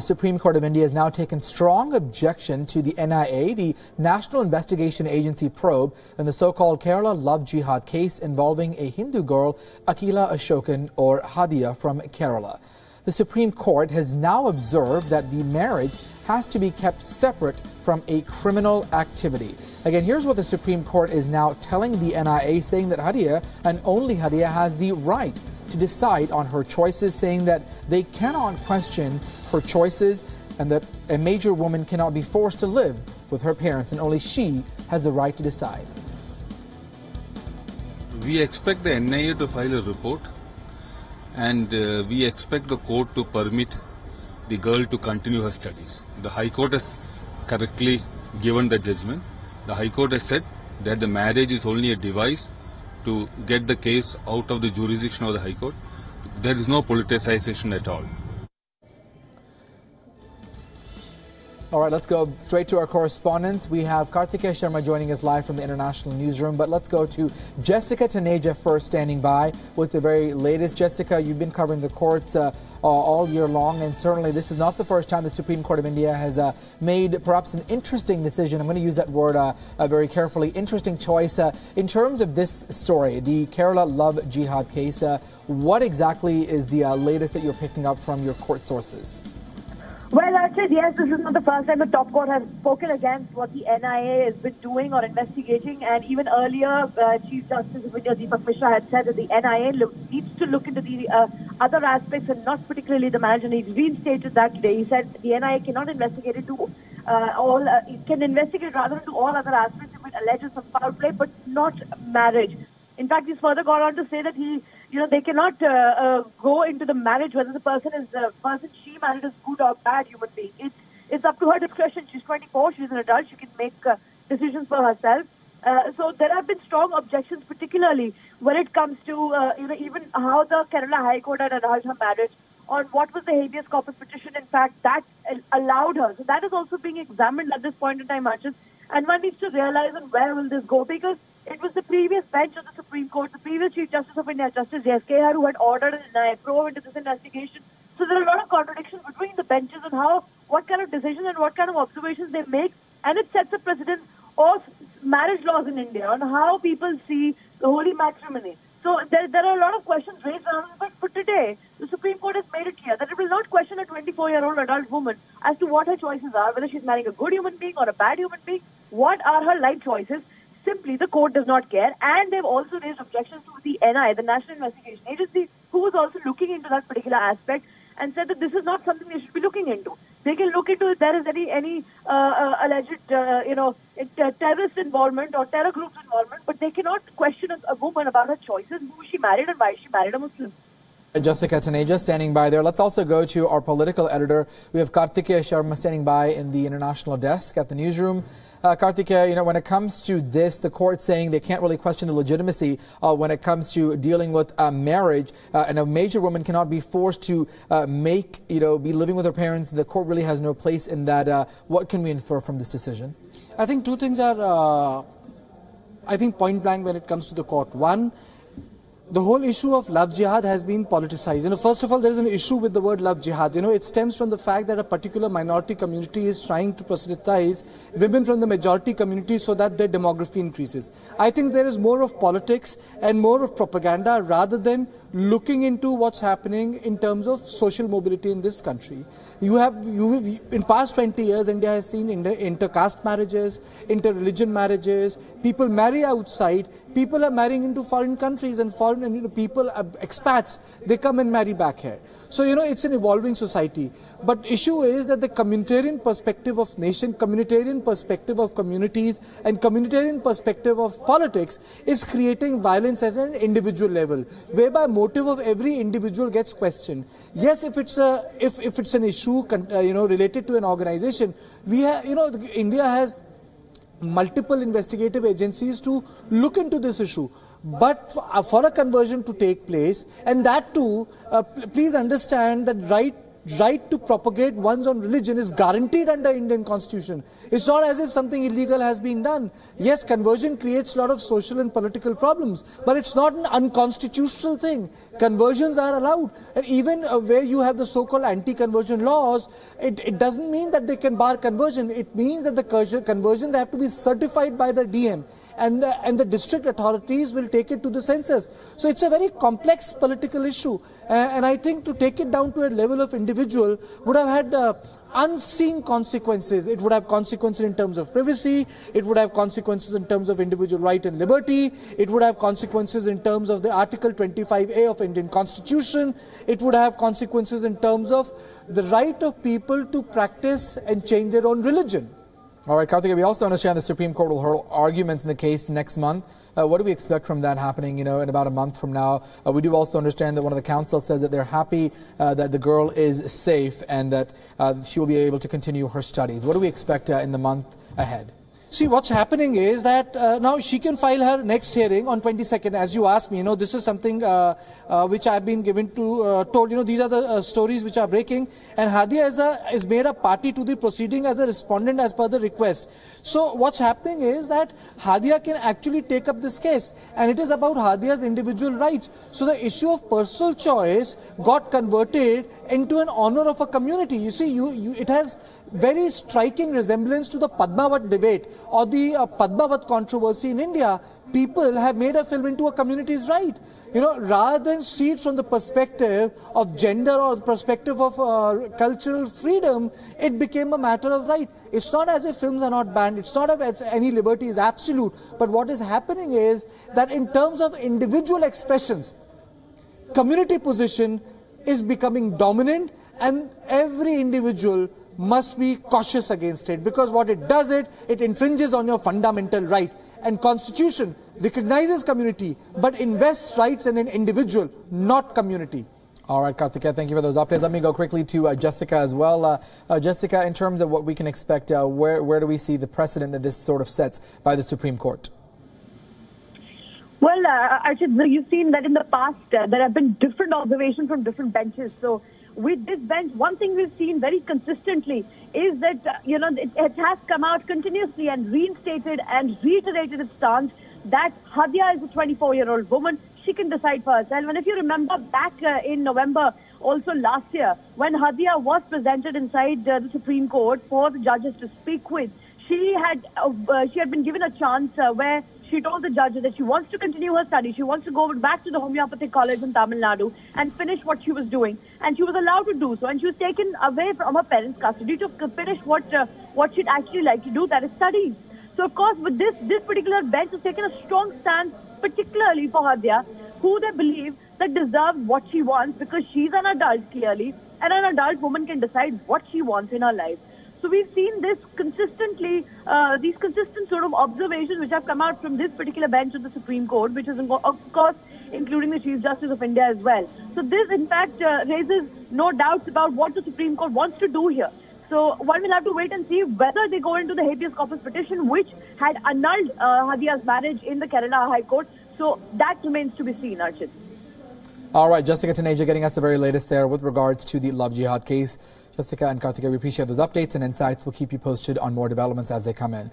The Supreme Court of India has now taken strong objection to the NIA, the National Investigation Agency probe, in the so-called Kerala Love Jihad case involving a Hindu girl, Akila Ashokan or Hadia from Kerala. The Supreme Court has now observed that the marriage has to be kept separate from a criminal activity. Again, here's what the Supreme Court is now telling the NIA, saying that Hadia, and only Hadia, has the right to decide on her choices, saying that they cannot question her choices and that a major woman cannot be forced to live with her parents, and only she has the right to decide. We expect the NIA to file a report, and we expect the court to permit the girl to continue her studies. The High Court has correctly given the judgment. The High Court has said that the marriage is only a device to get the case out of the jurisdiction of the High Court. There is no politicization at all. All right, let's go straight to our correspondents. We have Karthikeya Sharma joining us live from the international newsroom, but let's go to Jessica Taneja first, standing by with the very latest. Jessica, you've been covering the courts all year long, and certainly this is not the first time the Supreme Court of India has made perhaps an interesting decision. I'm going to use that word very carefully. Interesting choice. In terms of this story, the Kerala Love Jihad case, what exactly is the latest that you're picking up from your court sources? Well, Archid, yes, this is not the first time the top court has spoken against what the NIA has been doing or investigating. And even earlier, Chief Justice of India Deepak Mishra had said that the NIA needs to look into the other aspects and not particularly the marriage. And he's reinstated that today. He said the NIA cannot investigate into it can investigate rather into all other aspects if it alleges some foul play, but not marriage. In fact, he's further gone on to say that they cannot go into the marriage whether the person she married is good or bad human being. It's up to her discretion. She's 24. She's an adult. She can make decisions for herself. So there have been strong objections, particularly when it comes to even how the Kerala High Court had annulled her marriage, on what was the habeas corpus petition, in fact, that allowed her. So that is also being examined at this point in time, Archid. And one needs to realize on where will this go, because it was the previous bench of the Supreme Court, the previous Chief Justice of India, Justice J.S.K., who had ordered an NIA probe into this investigation. So there are a lot of contradictions between the benches on what kind of decisions and what kind of observations they make. And it sets a precedent of marriage laws in India on how people see the holy matrimony. So there are a lot of questions raised around it. But today, the Supreme Court has made it clear that it will not question a 24-year-old adult woman as to what her choices are, whether she's marrying a good human being or a bad human being. What are her life choices? Simply, the court does not care. And they've also raised objections to the NIA, the National Investigation Agency, who was also looking into that particular aspect, and said that this is not something they should be looking into. They can look into if there is any alleged, terrorist involvement or terror groups involvement, but they cannot question a woman about her choices, who she married and why she married a Muslim. Jessica Taneja standing by there. Let's also go to our political editor. We have Karthikeya Sharma standing by in the international desk at the newsroom. Karthikeya, when it comes to this, the court saying they can't really question the legitimacy when it comes to dealing with marriage, and a major woman cannot be forced to be living with her parents. The court really has no place in that. What can we infer from this decision? I think two things are, point blank when it comes to the court. One, the whole issue of love jihad has been politicized. First of all, there is an issue with the word love jihad. It stems from the fact that a particular minority community is trying to proselytize women from the majority community so that their demography increases. I think there is more of politics and more of propaganda rather than looking into what's happening in terms of social mobility in this country. In past 20 years, India has seen inter-caste marriages, inter-religion marriages. People marry outside. People are marrying into foreign countries, and people, expats, they come and marry back here. So, it's an evolving society. But issue is that the communitarian perspective of nation, communitarian perspective of communities, and communitarian perspective of politics is creating violence at an individual level, whereby motive of every individual gets questioned. Yes, if it's an issue, related to an organization, India has multiple investigative agencies to look into this issue. But for a conversion to take place, and that too, please understand that right right to propagate one's own religion is guaranteed under Indian constitution. It's not as if something illegal has been done. Yes, conversion creates a lot of social and political problems, but it's not an unconstitutional thing. Conversions are allowed. And even where you have the so-called anti-conversion laws, it doesn't mean that they can bar conversion. It means that the conversions have to be certified by the DM. And the district authorities will take it to the census. So it's a very complex political issue. And I think to take it down to a level of individual would have had unseen consequences. It would have consequences in terms of privacy. It would have consequences in terms of individual right and liberty. It would have consequences in terms of the Article 25A of Indian Constitution. It would have consequences in terms of the right of people to practice and change their own religion. All right, Karthika, we also understand the Supreme Court will hold arguments in the case next month. What do we expect from that happening, in about a month from now? We do also understand that one of the counsel says that they're happy that the girl is safe and that she will be able to continue her studies. What do we expect in the month ahead? See, what's happening is that now she can file her next hearing on 22nd. As you asked me, this is something which I've been told, these are the stories which are breaking. And Hadia is made a party to the proceeding as a respondent as per the request. So what's happening is that Hadia can actually take up this case. And it is about Hadia's individual rights. So the issue of personal choice got converted into an honor of a community. You see, it has very striking resemblance to the Padmavat debate or the Padmavat controversy in India. People have made a film into a community's right. Rather than see it from the perspective of gender or the perspective of cultural freedom, it became a matter of right. It's not as if films are not banned. It's not as if any liberty is absolute. But what is happening is that in terms of individual expressions, community position is becoming dominant, and every individual must be cautious against it, because what it does, it infringes on your fundamental right. And Constitution recognizes community but invests rights in an individual, not community. All right, Karthika, thank you for those updates. Let me go quickly to Jessica as well. Jessica, in terms of what we can expect, where do we see the precedent that this sort of sets by the Supreme Court? Well, you've seen that in the past there have been different observations from different benches. So with this bench, one thing we've seen very consistently is that, it has come out continuously and reinstated and reiterated its stance that Hadia is a 24-year-old woman. She can decide for herself. And if you remember back in November, also last year, when Hadia was presented inside the Supreme Court for the judges to speak with, she had been given a chance where she told the judges that she wants to continue her study. She wants to go back to the homeopathic college in Tamil Nadu and finish what she was doing. And she was allowed to do so. And she was taken away from her parents' custody to finish what she'd actually like to do, that is studies. So, of course, with this particular bench has taken a strong stance, particularly for Hadia, who they believe that deserves what she wants, because she's an adult, clearly, and an adult woman can decide what she wants in her life. So we've seen this consistently, these consistent sort of observations which have come out from this particular bench of the Supreme Court, which is, of course, including the Chief Justice of India as well. So this, in fact, raises no doubts about what the Supreme Court wants to do here. So one will have to wait and see whether they go into the habeas corpus petition, which had annulled Hadia's marriage in the Kerala High Court. So that remains to be seen, Archit. All right, Jessica Taneja getting us the very latest there with regards to the Love Jihad case. Jessica and Karthika, we appreciate those updates and insights. We'll keep you posted on more developments as they come in.